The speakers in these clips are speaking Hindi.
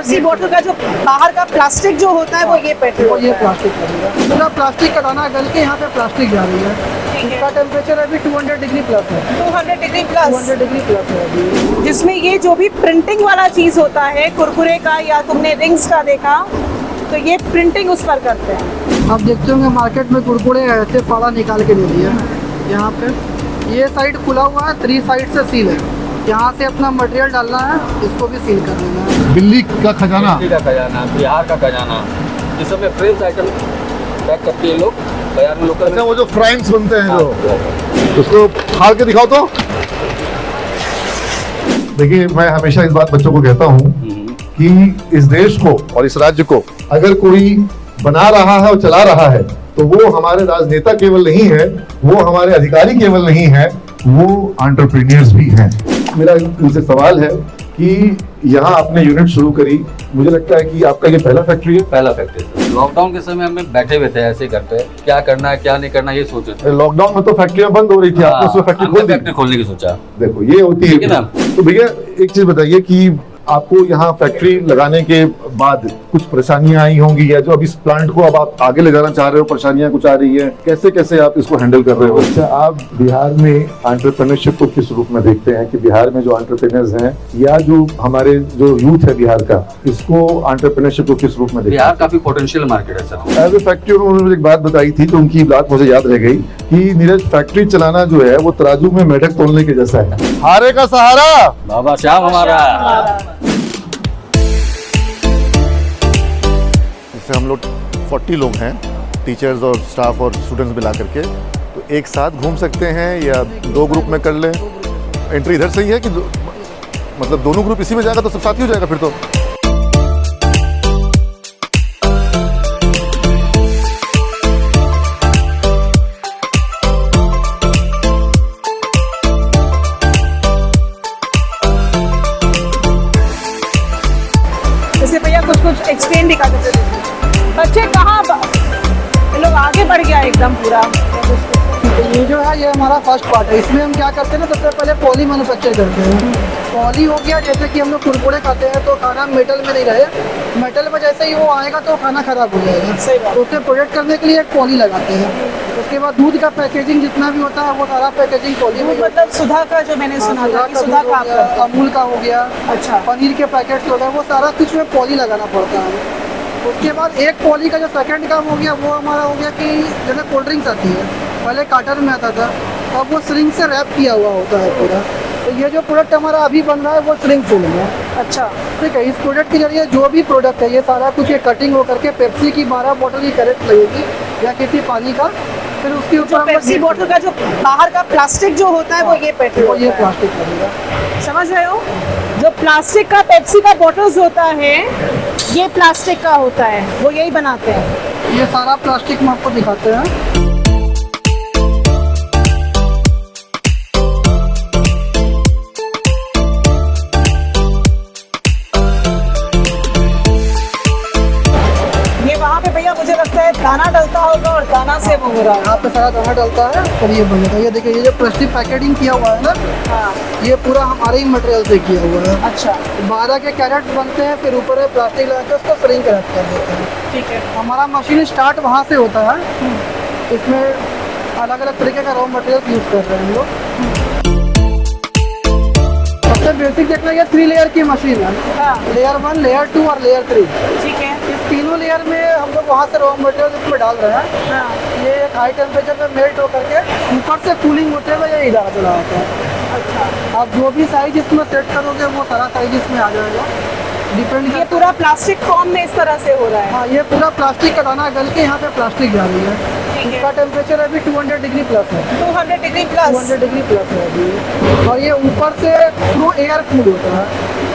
पेप्सी बोतल का जो बाहर का प्लास्टिक जो होता है वो ये पेट्रोल, वो ये प्लास्टिक लगेगा, पूरा प्लास्टिक का दाना गल के यहाँ पे प्लास्टिक जा रही है। इसका टेम्परेचर अभी 200 डिग्री प्लस है, 200 डिग्री प्लस, 200 डिग्री प्लस है अभी। जिसमें ये जो भी प्रिंटिंग वाला चीज होता है कुरकुरे का या तुमने रिंग्स का देखा, तो ये प्रिंटिंग उस पर करते हैं। आप देखते होंगे मार्केट में कुरकुरे ऐसे फाड़ा निकाल के दे दिया है। यहाँ पे ये साइड खुला हुआ है, 3 साइड से सील है, यहाँ से अपना मटेरियल डालना है, इसको भी सील कर देना है। दिल्ली का खजाना, बिहार का खजाना, इस सब में फ्रेश आइटम पैक करके ये लोग बाजार में लोकल। अच्छा वो जो फ्राइम्स बनते हैं जो, उसको फाड़ के दिखाओ तो। देखिए मैं हमेशा इस बात बच्चों को कहता हूँ कि इस देश को और इस राज्य को अगर कोई बना रहा है और चला रहा है तो वो हमारे राजनेता केवल नहीं है, वो हमारे अधिकारी केवल नहीं है, वो एंटरप्रेन्योर्स भी हैं। मेरा इनसे सवाल है कि यहाँ आपने यूनिट शुरू करी, मुझे लगता है कि आपका ये पहला फैक्ट्री है। पहला फैक्ट्री लॉकडाउन के समय हमें बैठे हुए थे ऐसे घर पे, क्या करना है क्या नहीं करना ये सोच रहे थे। लॉकडाउन में तो फैक्ट्रियां बंद हो रही थी, आपने उसमें फैक्ट्री खोलने की सोचा। देखो ये होती है ना। तो भैया एक चीज बताइए कि आपको यहाँ फैक्ट्री लगाने के बाद कुछ परेशानियां आई होंगी, या जो अब इस प्लांट को अब आप आगे ले जाना चाह रहे हो, परेशानियां कुछ आ रही है, कैसे कैसे आप इसको हैंडल कर रहे हो? अच्छा, आप बिहार में एंटरप्रेन्योरशिप को किस रूप में देखते हैं कि बिहार में जो एंटरप्रेन्योर्स हैं या जो हमारे जो यूथ है बिहार का, इसको एंटरप्रेन्योरशिप को किस रूप में देखते हैं? बिहार काफी पोटेंशियल मार्केट है सर। एज ए फैक्ट्री उन्होंने मुझे एक बात बताई थी तो उनकी बात मुझे याद रह गई कि नीरज फैक्ट्री चलाना जो है वो तराजू में मेढक तोलने के जैसा है। हारे का सहारा बाबा श्याम हमारा। जैसे हम लोग 40 लोग हैं, टीचर्स और स्टाफ और स्टूडेंट्स मिला करके, तो एक साथ घूम सकते हैं या 2 ग्रुप में कर लें? एंट्री इधर से ही है कि मतलब दोनों ग्रुप इसी में जाएगा तो सब साथ ही हो जाएगा फिर तो? जैसे भैया कुछ एक्सप्लेन दिखा देते थे बच्चे कहाँ लोग आगे बढ़ गया एकदम पूरा। तो ये जो है ये हमारा फर्स्ट पार्ट है। इसमें हम क्या करते हैं ना, सबसे पहले पॉली मैन्युफैक्चर करते हैं। पॉली हो गया, जैसे कि हम लोग कुरकुरे खाते हैं तो खाना मेटल में नहीं रहे, मेटल में जैसे ही वो आएगा तो खाना खराब हो जाएगा, तो उसे प्रोटेक्ट करने के लिए एक पॉली लगाते हैं। उसके बाद दूध का पैकेजिंग जितना भी होता है वो सारा पैकेजिंग पॉली में, मतलब सुधा का जो मैंने सुना था कि सुधा का अमूल का हो गया, अच्छा पनीर के पैकेट्स हो गए, वो सारा कुछ में पॉली लगाना पड़ता है। उसके बाद एक पॉली का जो सेकंड काम हो गया वो हमारा हो गया कि जैसे कोल्ड ड्रिंक्स आती है, पहले कार्टन में आता था, अब वो श्रिंक से रैप किया हुआ होता है पूरा। तो ये जो प्रोडक्ट हमारा अभी बन रहा है वो श्रिंक फूल है। अच्छा ठीक है, इस प्रोडक्ट के जरिए जो भी प्रोडक्ट है ये सारा कुछ ये कटिंग होकर के पेप्सी की 12 बोतल की कैरेट लगेगी या किसी पानी का, फिर उसके ऊपर पेप्सी बोतल का जो बाहर का प्लास्टिक जो होता है वो ये पेट्रोल, वो ये प्लास्टिक लगेगा। समझ रहे हो? जो प्लास्टिक का पेप्सी का बोतल्स होता है ये प्लास्टिक का होता है, वो यही बनाते हैं। ये सारा प्लास्टिक में आपको दिखाते हैं। ये वहाँ पे भैया मुझे लगता है दाना डलता होगा और दाना से वो हो रहा है। यहाँ पे सारा दाना डलता है और ये बनेगा। ये देखिए ये जो प्लास्टिक पैकेटिंग किया हुआ है ना, हाँ ये पूरा हमारे ही मटेरियल से किया हुआ है। अच्छा 12 के कैरेट बनते हैं, फिर ऊपर प्लास्टिक लगा के उसको श्रिंक रैप कर देते हैं। ठीक है। हमारा मशीन स्टार्ट वहाँ से होता है। इसमें अलग अलग तरीके का रॉ मटेरियल यूज़ कर रहे हैं हम लोग। सबसे बेसिक देखना ये 3 लेयर की मशीन है। हाँ लेयर 1, लेयर 2 और लेयर 3। ठीक है। इस तीनों लेयर में हम लोग वहाँ से रॉ मटेरियल इसमें डाल रहे हैं। हाँ ये एक हाई टेम्परेचर पे मेल्ट होकर के ऊपर से कूलिंग होते हुए ये इधर चला होता है। अच्छा आप जो भी साइज इसमें सेट करोगे वो सारा साइज इसमें आ जाएगा। डिपेंड ये पूरा प्लास्टिक फॉर्म में इस तरह से हो रहा है। हाँ, ये पूरा प्लास्टिक का दाना गल के यहाँ पे प्लास्टिक जा रही है। ठीक इसका है। टेम्परेचर अभी 200 डिग्री प्लस है। 200 डिग्री प्लस। 200 डिग्री प्लस है अभी। और ये ऊपर से थ्रू एयर कूल होता है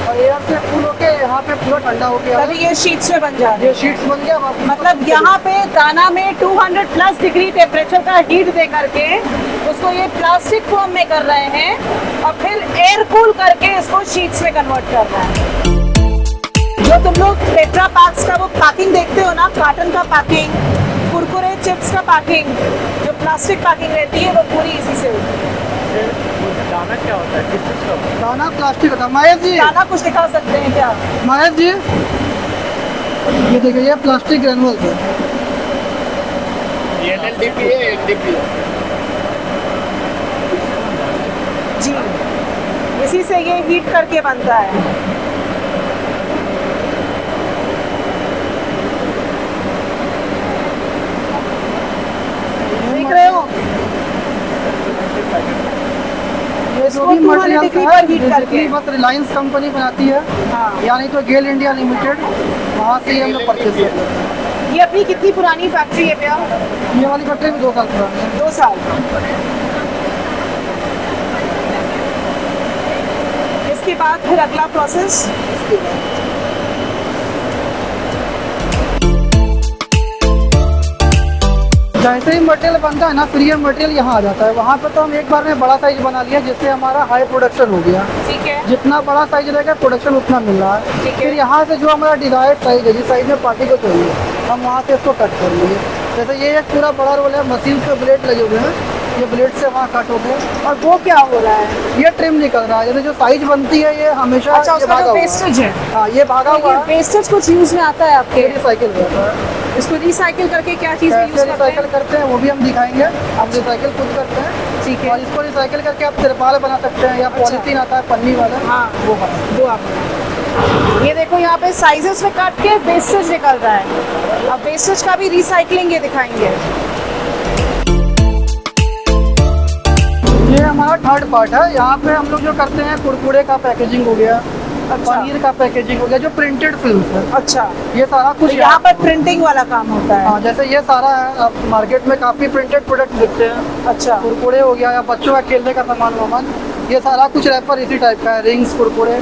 और एयर से कूल होके यहाँ पे पूरा ठंडा हो गया। तभी ये शीट्स में बन जा रहे ये हैं। शीट्स बन गया। मतलब यहाँ पे दाना में 200 प्लस डिग्री टेम्परेचर का हीट दे करके उसको ये प्लास्टिक फॉर्म में कर रहे हैं और फिर एयर कूल करके इसको शीट्स में कन्वर्ट कर रहे हैं। जो तुम लोग टेट्रा पैक्स का वो पैकिंग देखते हो ना, कार्टन का पैकिंग, कुरकुरे चिप्स का पैकिंग, जो प्लास्टिक पैकिंग रहती है वो पूरी इसी से होती है। दाना क्या होता है, किस चीज़ का होता है? दाना प्लास्टिक होता है। महेश जी, दाना कुछ दिखा सकते हैं क्या? महेश जी, ये देखिए ये प्लास्टिक ग्रेनुअल्स है। ये NLDP है, NDP है। जी, इसी से ये हीट करके बनता है। देख रहे हो? ये जो इसको भी 200 मटेरियल डिग्री है पर हीट करके। बेसिकली बस रिलायंस कंपनी बनाती है, हाँ। या नहीं तो गेल इंडिया लिमिटेड, वहाँ से ही हम लोग परचेज करते हैं। ये अपनी कितनी पुरानी फैक्ट्री है भैया? ये वाली फैक्ट्री में 2 साल पुरानी है। 2 साल। इसके बाद फिर अगला प्रोसेस। जैसे ही मटेरियल बनता है ना, फिर ये मटेरियल यहाँ आ जाता है। वहाँ पर तो हम एक बार में बड़ा साइज बना लिया, जिससे हमारा हाई प्रोडक्शन हो गया। ठीक है। जितना बड़ा साइज रहेगा प्रोडक्शन उतना मिल रहा है। ठीक है। फिर यहाँ से जो हमारा डिजायर्ड साइज है, जिस साइज में पार्टी को चाहिए, हम वहाँ से इसको कट कर लिए। जैसे ये एक पूरा बड़ा रोल है, मशीन पे ब्लेड लगे हुए हैं, ये ब्लेड से वहाँ कट हो गए। और वो क्या हो रहा है? ये ट्रिम निकल रहा है। जैसे जो साइज बनती है ये हमेशा अच्छा, ये उसका भागा जो हुआ है। वेस्टेज है, हाँ, ये भागा तो हुआ ये है, वेस्टेज कुछ यूज में आता है आपके? ये रिसाइकिल हो जाता है। इसको रिसाइकिल करके क्या चीज़ में यूज कैसे करते रिसाइकिल हैं? करते हैं वो भी हम दिखाएंगे। हम रिसाइकिल खुद करते हैं। ठीक है। और इसको रिसाइकिल करके आप तिरपाल बना सकते हैं, या पॉलिथीन आता है पन्नी वाला, हाँ। वो बना। दो आप ये देखो, यहाँ पे साइजेस में काट के वेस्टेज निकल रहा है। अब वेस्टेज का भी रिसाइकलिंग ये दिखाएंगे। ये हमारा थर्ड पार्ट है। यहाँ पे हम लोग जो करते हैं, कुरकुरे का पैकेजिंग हो गया, पनीर का पैकेजिंग हो गया, जो प्रिंटेड फिल्म है, अच्छा, ये सारा तो कुछ यहाँ पर प्रिंटिंग वाला काम होता है। हाँ, जैसे ये सारा है। अब मार्केट में काफ़ी प्रिंटेड प्रोडक्ट दिखते हैं। अच्छा, कुरकुरे हो गया, या बच्चों का खेलने का सामान, ये सारा कुछ रैपर इसी टाइप का है, रिंग्स, कुरकुरे।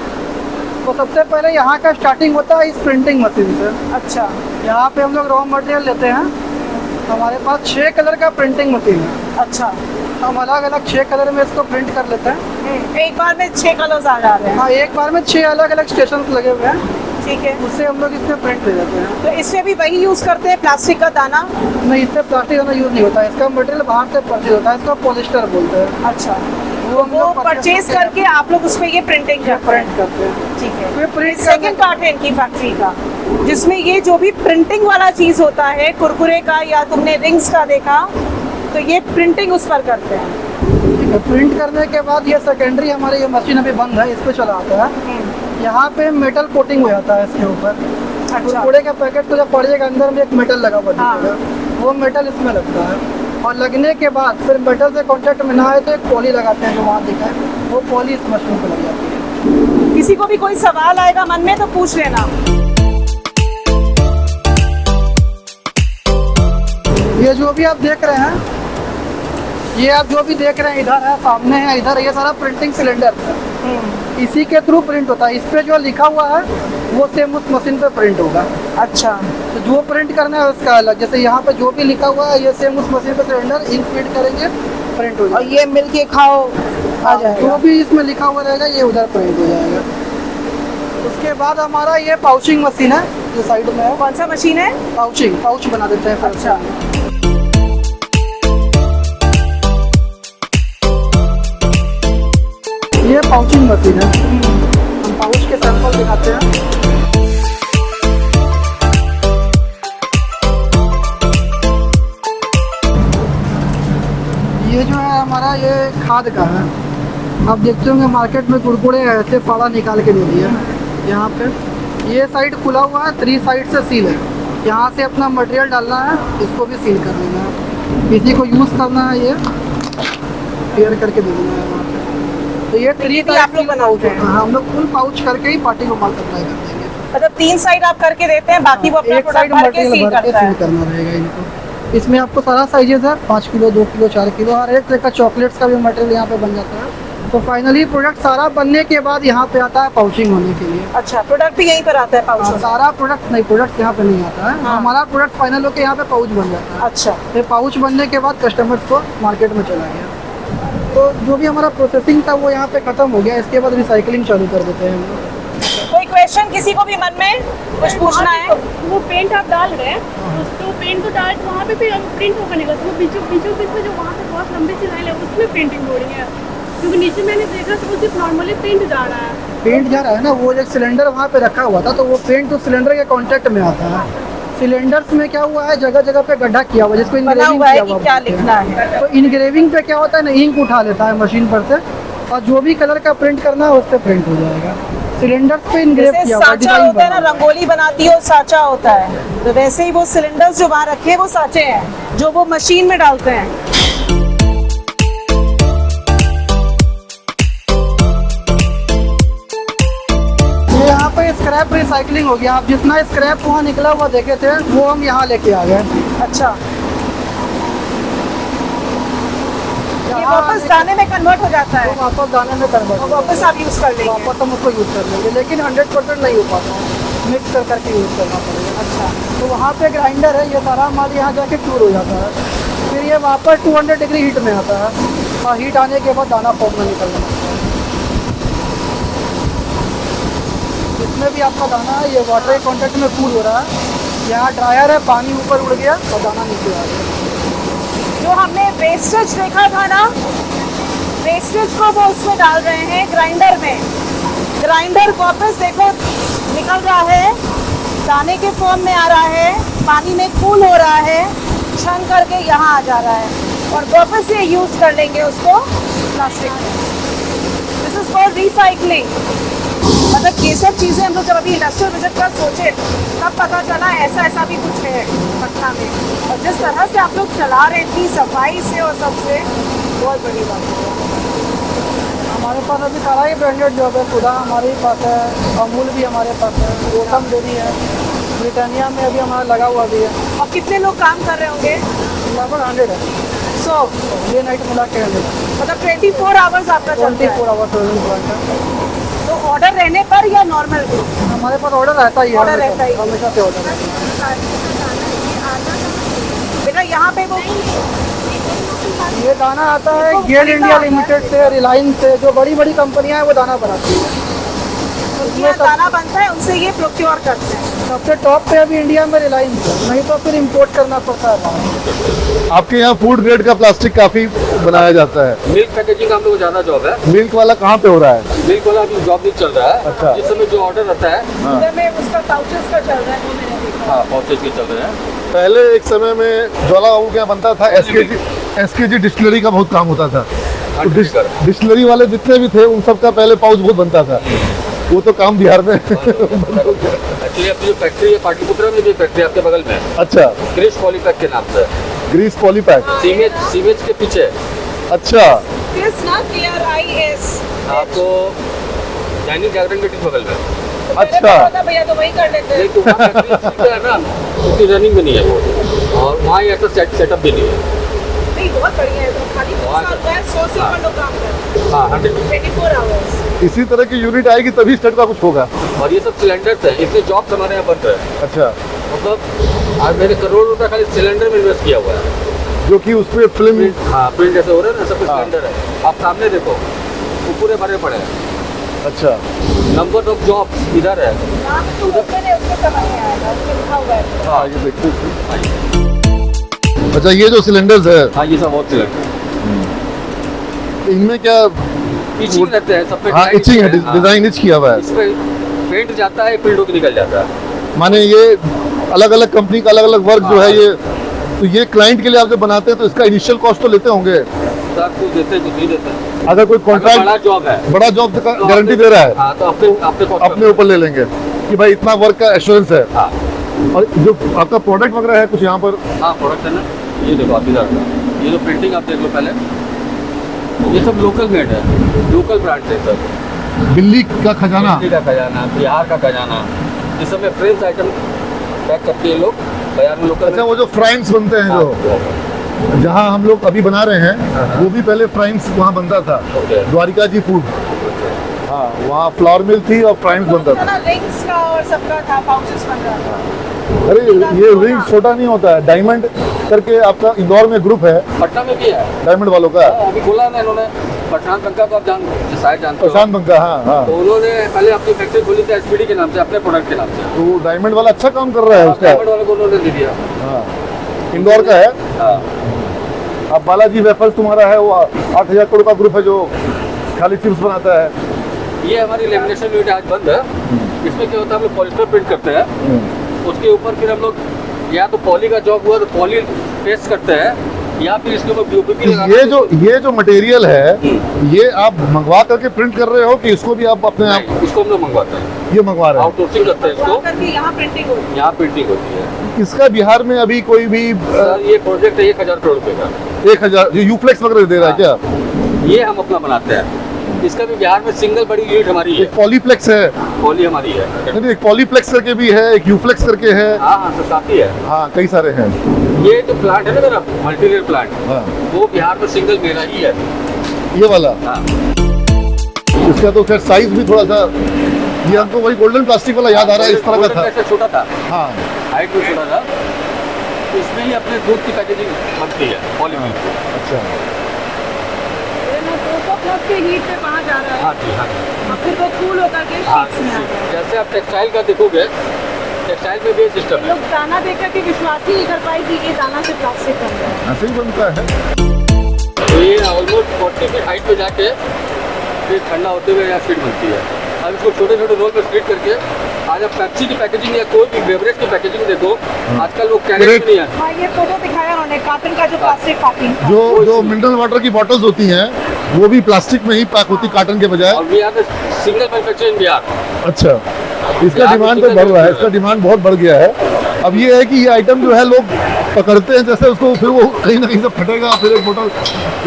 तो सबसे पहले यहाँ का स्टार्टिंग होता है इस प्रिंटिंग मशीन से। अच्छा, यहाँ पे हम लोग रॉ मटेरियल लेते हैं। हमारे पास 6 कलर का प्रिंटिंग मशीन है। अच्छा। हम अलग अलग 6 कलर में इसको प्रिंट कर लेते हैं। एक बार में 6 कलर्स आ जा रहे हैं। हाँ, एक बार में 6 अलग अलग स्टेशन लगे हुए हैं, ठीक है। उससे हम लोग इसमें प्रिंट ले जाते हैं। तो इसमें भी वही यूज करते हैं, प्लास्टिक का दाना? नहीं, इससे प्लास्टिक दाना यूज़ नहीं होता है। इसका मटेरियल बाहर से परचेज होता है, इसको पॉलिस्टर बोलते हैं। अच्छा, वो हम वो लोग परचेज करके आप लोग उसमें ये प्रिंटिंग करते हैं? प्रिंट करते हैं। ठीक है। ये प्रिंट सेकंड पार्ट है इनकी फैक्ट्री का, जिसमें ये जो भी प्रिंटिंग वाला चीज होता है, कुरकुरे का या तुमने रिंग्स का देखा, तो ये प्रिंटिंग उस पर करते हैं। प्रिंट करने के बाद ये सेकेंडरी हमारी ये मशीन अभी बंद है, इस पे चला आता है। यहाँ पे मेटल कोटिंग हो जाता है इसके ऊपर। अच्छा, कुरकुरे का पैकेट तो जब पड़ेगा अंदर में एक मेटल लगा हुआ हाँ। दिखेगा, वो मेटल इसमें लगता है। और लगने के बाद फिर मेटल से कॉन्टेक्ट में ना आए तो एक पॉली लगाते हैं, जो वहाँ दिखा है, वो पॉली इस मशीन पे लग जाती है। किसी को भी कोई सवाल आएगा मन में तो पूछ लेना। ये जो भी आप देख रहे हैं, ये आप जो भी देख रहे हैं, इधर है, सामने है, इधर है, ये सारा प्रिंटिंग सिलेंडर है। इसी के थ्रू प्रिंट होता है। इस पे जो लिखा हुआ है वो सेम उस मशीन पे प्रिंट होगा। अच्छा, तो जो प्रिंट करना है उसका अलग। जैसे यहाँ पे जो भी लिखा हुआ है, ये सेम उस मशीन पे सिलेंडर इंक प्रिंट करेंगे, प्रिंट हो और जाएगा। ये मिल के खाओ आ जाएगा। जो भी इसमें लिखा हुआ रहेगा ये उधर प्रिंट हो जाएगा। उसके बाद हमारा ये पाउचिंग मशीन है, जो साइड में है। कौन सा मशीन है? पाउचिंग, पाउच बना देते हैं। अच्छा, ये पाउचिंग मशीन है। हम पाउच के सैंपल दिखाते हैं। ये जो है हमारा, ये खाद का है। आप देखते होंगे मार्केट में कुरकुरे ऐसे फाड़ा निकाल के दे दिया। यहाँ पे ये साइड खुला हुआ है, 3 साइड से सील है। यहाँ से अपना मटेरियल डालना है, इसको भी सील कर देना है। किसी को यूज़ करना है, ये क्लियर करके दे देना है वहाँ पे। तो ये 3 भी आप लोग बनाते हैं? हाँ, हम लोग फुल पाउच करके ही पार्टी को माल सप्लाई कर देंगे। मतलब 3 साइड आप करके देते हैं, बाकी वो अपना एक साइड प्रोडक्ट भर के मटेरियल सील भर के करता सील है। करना रहेगा इनको। इसमें आपको सारा साइजेस है, 5 किलो, 2 किलो, 4 किलो, हर एक तरह का चॉकलेट्स का भी मटेरियल यहाँ पे बन जाता है। तो फाइनली प्रोडक्ट सारा बनने के बाद यहाँ पे आता है पाउचिंग होने के लिए। अच्छा, प्रोडक्ट भी यहीं पर आता है पाउच में? सारा प्रोडक्ट नहीं, प्रोडक्ट यहाँ पे नहीं आता है। हाँ। हमारा प्रोडक्ट फाइनल होकर यहाँ पे पाउच बन जाता है। अच्छा, फिर पाउच बनने के बाद कस्टमर्स को मार्केट में चला गया। तो जो भी हमारा प्रोसेसिंग था वो यहाँ पे खत्म हो गया। इसके बाद रिसाइकलिंग चालू कर देते हैं हम लोग। कोई क्वेश्चन किसी को भी मन में कुछ पूछना है? वो पेंट आप डाल रहे हैं, तो पेंट तो डाल वहाँ पे फिर प्रिंट होकर निकलता है। वो बीचों बीच में जो वहाँ पे बहुत लंबी सी लाइन है, उसमें पेंटिंग हो रही है। क्योंकि नीचे मैंने देखा तो वो सिर्फ नॉर्मली पेंट जा रहा है। पेंट जा रहा है ना, वो एक सिलेंडर वहाँ पे रखा हुआ था तो वो पेंट उस सिलेंडर के कांटेक्ट में आता है। सिलेंडर्स में क्या हुआ है, जगह जगह पे गड्ढा किया हुआ है जिसको बना इंग्रेविंग हुआ है किया कि हुआ क्या है। लिखना है। तो इंग्रेविंग पे क्या होता है ना, इंक उठा लेता है मशीन पर से और जो भी कलर का प्रिंट करना है उस पर प्रिंट हो जाएगा। सिलेंडर्स पे इंग्रेव जैसे किया हुआ है, साचा डिजाइन होता है ना, बना हुआ है। रंगोली बनाती है वो साचा होता है, तो वैसे ही वो सिलेंडर्स जो वहाँ रखे हैं वो साचे हैं जो वो मशीन में डालते हैं। ये यहाँ पे स्क्रैप रिसाइकलिंग हो गया। आप जितना स्क्रैप वहाँ निकला हुआ देखे थे वो हम यहाँ लेके आ गए। अच्छा, ये वापस दाने में कन्वर्ट हो जाता है तो वापस दाने में कन्वर्ट और वापस आप यूज कर लेंगे। वापस हम उसको यूज़ कर लेंगे, लेकिन 100% नहीं हो पाता है, मिक्स कर करके यूज़ करना पड़ेगा। अच्छा, तो वहाँ पे ग्राइंडर है, ये सारा माल यहाँ जाके चूर हो जाता है, फिर ये वापस 200 डिग्री हीट में आता है और हीट आने के बाद दाना फॉर्म में निकलना लगता है। इसमें भी आपका दाना है, ये वाटर के कॉन्टेक्ट में कूल हो रहा है, यहाँ ड्रायर है, पानी ऊपर उड़ गया और दाना नीचे आ गया। जो हमने वेस्टेज देखा था ना, वेस्टेज को वो उसमें डाल रहे हैं ग्राइंडर में। ग्राइंडर वापस देखो निकल रहा है, दाने के फॉर्म में आ रहा है, पानी में कूल हो रहा है, छन करके यहाँ आ जा रहा है और वापस ये यूज कर लेंगे उसको प्लास्टिक में। This is for recycling. मतलब ये सब चीज़ें हम लोग जब अभी इंडस्ट्रियल विजिट का सोचे तब पता चला ऐसा ऐसा भी कुछ है पटना में, और जिस तरह से आप लोग चला रहे थे सफाई से और सबसे, बहुत बड़ी बात है। हमारे पास अभी सारा ही ब्रांडेड जॉब है, सुधा हमारे ही पास है, अमूल भी हमारे पास है, गौतम डेयरी है, ब्रिटानिया में अभी हमारा लगा हुआ भी है। और कितने लोग काम कर रहे होंगे? लगभग 100 है, सो डे नाइट मिला के 100 मतलब 24 आवर्स आपका चलता 24 है। आवर्स है। तो ऑर्डर रहने पर या नॉर्मल? हमारे पास ऑर्डर रहता ही है, ऑर्डर रहता ही है। हमेशा से ऑर्डर रहता है। बेटा यहाँ पे वो ये दाना आता है गेल इंडिया लिमिटेड से, रिलायंस से, जो बड़ी बड़ी कंपनियां हैं वो दाना बनाती है। यहाँ दाना बनता है, उनसे ये प्रोक्योर करते हैं। सबसे टॉप पे अभी इंडिया में रिलायंस है, नहीं तो फिर इंपोर्ट करना पड़ता है बाहर। आपके यहाँ फूड ग्रेड का प्लास्टिक काफी बनाया जाता है। मिल्क पैकेजिंग का हम लोग को ज्यादा जॉब है। मिल्क वाला कहाँ पे हो रहा है? मिल्क वाला अभी जॉब नहीं चल रहा है। अच्छा। जिस समय जो ऑर्डर रहता है, उधर में उसका पाउचेस का चल रहा है, वो मैंने देखा। हाँ पाउचेज के चल रहे हैं। पहले एक समय में ज्वाला बाबू क्या बनता था, एसकेजी डिस्टिलरी का बहुत काम होता था। तो डिस्टिलरी वाले जितने भी थे उन सबका पहले पाउच बहुत बनता था, वो तो काम बिहार में एक्चुअली अपनी जो फैक्ट्री है पाटलिपुत्रा में भी फैक्ट्री आपके बगल में है, अच्छा, क्रिश पॉलीपैक के नाम से। ग्रीस पॉलीपैक, सीमेज के पीछे अच्छा, किस ना KRIS आपको दैनिक जागरण के ठीक बगल में। अच्छा। भैया तो वही कर लेते हैं। नहीं तो वहाँ फैक्ट्री है ना, उसकी रनिंग में नहीं है वो, और वहाँ ये ऐसा सेटअप भी नहीं है। नहीं बहुत बढ़िया है, तो खाली 100 से ऊपर लोग काम कर रहे हैं। हाँ 100। 24 आवर्स। इसी तरह की यूनिट आएगी तभी स्टेट का कुछ होगा। और ये सब सिलेंडर्स है, इसलिए जॉब्स हमारे यहाँ बन रहे हैं। अच्छा, मतलब आज मैंने करोड़ रुपए खाली सिलेंडर में इन्वेस्ट किया हुआ है। जो कि उस पर फिल्म, हाँ प्रिंट जैसे हो रहा है ना, सब कुछ हाँ। सिलेंडर है। आप सामने देखो, वो पूरे भरे पड़े हैं। अच्छा, नंबर ऑफ जॉब्स इधर है। नाम तो ओपन है, उसको समझ में आएगा, उसमें लिखा हुआ है। हाँ ये देखिए। अच्छा, ये जो सिलेंडर्स है हाँ ये सब और सिलेंडर इनमें क्या, इचिंग रहते हैं सब पे। हाँ इचिंग है, हाँ। डिजाइन इच किया हुआ है। इस पे पेंट जाता है, प्रिंट होकर निकल जाता है। माने ये अलग अलग कंपनी का अलग अलग वर्क जो है ये, तो ये क्लाइंट के लिए आप जब बनाते हैं तो इसका इनिशियल कॉस्ट तो लेते होंगे। सब कुछ देते हैं, कुछ नहीं देते हैं। अगर कोई अगर बड़ा कॉन्ट्रैक्ट जॉब है, बड़ा जॉब का गारंटी दे रहा है, हाँ तो अपने cost अपने ऊपर ले लेंगे कि भाई इतना वर्क का एश्योरेंस है। हाँ और जो आपका प्रोडक्ट वगैरह है कुछ यहाँ पर, हाँ प्रोडक्ट है ना, ये देखो आप इधर का, ये जो प्रिंटिंग आप देख लो पहले, ये सब लोकल मेड है, लोकल ब्रांड है सब। दिल्ली का खजाना, दिल्ली का खजाना, बिहार का खजाना, इस समय फ्रेंच आइटम पैक करते हैं लोग बाजार में लोकल। अच्छा वो जो फ्राइम्स बनते हैं जो जहाँ हम लोग अभी बना रहे हैं, वो भी पहले फ्राइम्स वहाँ बनता था, ओके। द्वारिका जी फूड, हाँ वहाँ फ्लावर मिल थी और फ्राइम्स बनता था। रिंग्स का और सबका था, पाउचेस बन रहा था। अरे ये रिंग छोटा नहीं होता है, डायमंड करके आपका इंदौर में ग्रुप है पटना में भी है, डायमंड वालों का, अभी खोला ना इन्होंने, प्रशांत बंका को आप शायद जानते हो। प्रशांत बंका, हाँ हाँ। तो उन्होंने पहले अपनी फैक्ट्री खोली थी SPD के नाम से, अपने प्रोडक्ट के नाम से। तो वो डायमंड वाला अच्छा काम कर रहा है उसका, डायमंड वाले को उन्होंने दे दिया। हाँ इंदौर का है। हाँ अब बालाजी वेफर्स तुम्हारा है, वो 8,000 करोड़ का ग्रुप है जो खाली चिप्स बनाता है। ये हमारी लेमिनेशन यूनिट आज बंद है। इसमें क्या होता है, हम लोग पॉलिस्टर प्रिंट करते हैं, उसके ऊपर फिर हम लोग या तो पॉली का जॉब हुआ तो पॉली पेस्ट करते हैं, या फिर इसके ऊपर बीओपी ये जो मटेरियल है ये आप मंगवा करके प्रिंट कर रहे हो कि इसको भी आप अपने आप इसको हम लोग मंगवाते हैं, ये मंगवा रहे आउटसोर्सिंग करते हैं इसको, करके यहाँ प्रिंटिंग होती है। यहाँ प्रिंटिंग होती है। हो? इसका बिहार में अभी कोई भी सर ये प्रोजेक्ट है 1000 करोड़ रुपए का, 1000 यूफ्लेक्स वगैरह दे रहा है क्या? ये हम अपना बनाते हैं। इसका भी बिहार में सिंगल बड़ी यूनिट हमारी है, एक पॉलीप्लेक्स है, पॉली हमारी है। नहीं एक पॉलीप्लेक्स करके भी है, एक यूफ्लेक्स करके है। हाँ हाँ सर, काफी है। हाँ कई सारे हैं। ये जो प्लांट है ना मेरा मल्टीलेयर प्लांट, हाँ वो बिहार में सिंगल मेरा ही है। ये वाला, हाँ इसका तो खैर साइज भी थोड़ा सा, ये हमको वही गोल्डन प्लास्टिक वाला याद आ रहा है, इस तरह का था। ऐसा छोटा था, हाँ हाइट में छोटा था। इसमें ही अपने दूध की पैकेजिंग बनती है पॉलीथीन। अच्छा 200 प्लस के हीट पे कहाँ जा रहा है, हाँ जी हाँ और फिर वो कूल होकर के हाँ, शीट्स में आ गया। जैसे आप टेक्सटाइल का देखोगे, टेक्सटाइल में भी सिस्टम है। लोग दाना देख करके विश्वास ही नहीं कर पाए कि ये दाना से प्लास्टिक बन रहा है। ऐसे ही बनता है। तो ये ऑलमोस्ट 40 फीट हाइट पे जाके फिर ठंडा होते हुए यहाँ शीट बनती है। अब इसको छोटे छोटे रोल में स्प्लिट करके, आज आप पेप्सी की पैकेजिंग या कोई भी बेवरेज की पैकेजिंग देखो, आजकल वो कैरेट में नहीं है। हाँ ये फोटो दिखाया उन्होंने कार्टन का जो प्लास्टिक पैकिंग था। जो मिनरल वाटर की बॉटल्स होती हैं वो भी प्लास्टिक में ही पैक होती, कार्टन के बजाय। और we are the single manufacture in Bihar. अच्छा, इसका डिमांड तो बढ़ रहा है, इसका डिमांड बहुत बढ़ गया है। अब ये है कि ये आइटम जो है लोग पकड़ते हैं, जैसे उसको फिर वो कहीं ना कहीं से फटेगा, फिर एक बोतल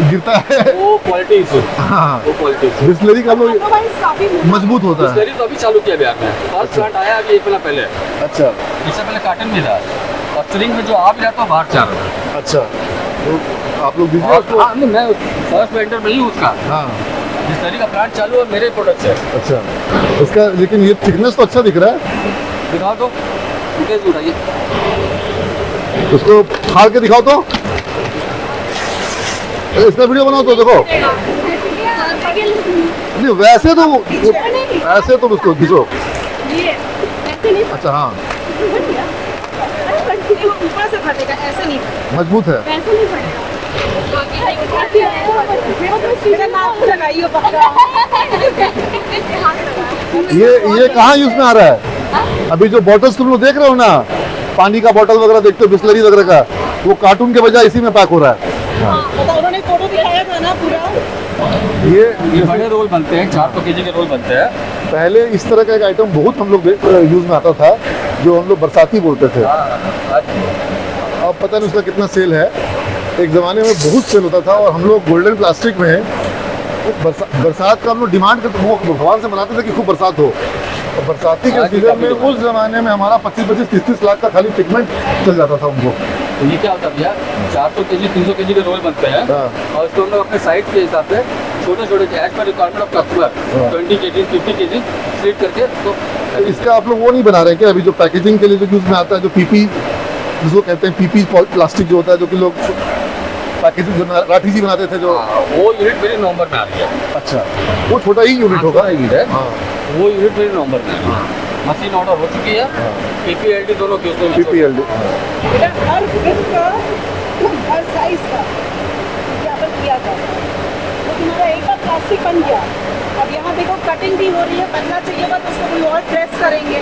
गिरता है। वो क्वालिटी इशू, हाँ, वो क्वालिटी इशू। बिस्लरी का लोग अदरवाइज काफी मजबूत होता है। बिस्लरी तो अभी चालू किया बिहार में, फर्स्ट प्लांट आया अभी 1 महीना पहले। अच्छा इससे पहले कार्टन भी था, और स्ट्रिंग में जो आ भी जाता है बाहर चार रहा अच्छा, तो आप लोग दीजिए उसको। हाँ मैं फर्स्ट वेंडर में ही हूँ उसका। हाँ बिस्लरी का प्लांट चालू है मेरे प्रोडक्ट से। अच्छा, इसका लेकिन ये थिकनेस तो अच्छा दिख रहा है। दिखाओ तो, तेज उठाइए। उसको फाड़ के दिखाओ तो, इसका वीडियो बनाओ तो देखो। नहीं वैसे तो ऐसे तो उसको खींचो। अच्छा हाँ, वो ऊपर से फटेगा, ऐसे नहीं फटेगा। मजबूत है। ऐसे नहीं फटेगा। मेरा नाम लगाइए पक्का। ये कहाँ यूज में आ रहा है? अभी जो बॉटल्स तुम लोग देख रहे हो ना, पानी का बॉटल वगैरह देखते हो, बिस्लरी वगैरह का, वो कार्टून के बजाय इसी में पैक हो रहा है। मतलब उन्होंने फोटो दिखाया था ना पूरा। ये बड़े रोल बनते हैं, 400 kg के रोल बनते हैं। पहले इस तरह का एक आइटम बहुत हम लोग यूज में आता था, जो हम लोग बरसाती बोलते थे। अब पता नहीं उसका कितना सेल है। एक ज़माने में बहुत सेल होता था, और हम लोग गोल्डन प्लास्टिक में बरसात का हम लोग डिमांड करते, वो भगवान से मनाते थे कि खूब बरसात हो। और बरसाती के सीजन में उस ज़माने में हमारा 25-25, 30-30 लाख का खाली पिगमेंट चल जाता था उनको। तो ये क्या होता है भैया, 400 kg 300 kg के रोल बनते हैं, हाँ। और इसको हम लोग अपने साइज के हिसाब से छोटे छोटे as per requirement of customer 20 kg 50 kg split करके तो इसका आप लोग वो नहीं बना रहे हैं क्या? अभी जो पैकेजिंग के लिए जो यूज में आता है, जो पीपी जिसको कहते हैं, पीपी प्लास्टिक जो होता है, जो कि लोग पैकेजिंग जो राठी जी बनाते थे, जो वो यूनिट मेरे नवंबर में आ रही है। अच्छा, वो छोटा ही यूनिट होगा। यूनिट है, हाँ, वो यूनिट मेरे नवंबर में आ रही है। मशीन ऑर्डर हो चुकी है, पीपीएलडी दोनों की उसमें पीपीएलडी। बेटा हर फिट का, हर साइज का विज्ञापन किया जाता है। तो तुम्हारा एक बार प्लास्टिक बन गया, अब यहाँ देखो कटिंग भी हो रही है, बनना चाहिए बट उसको कोई और प्रेस करेंगे,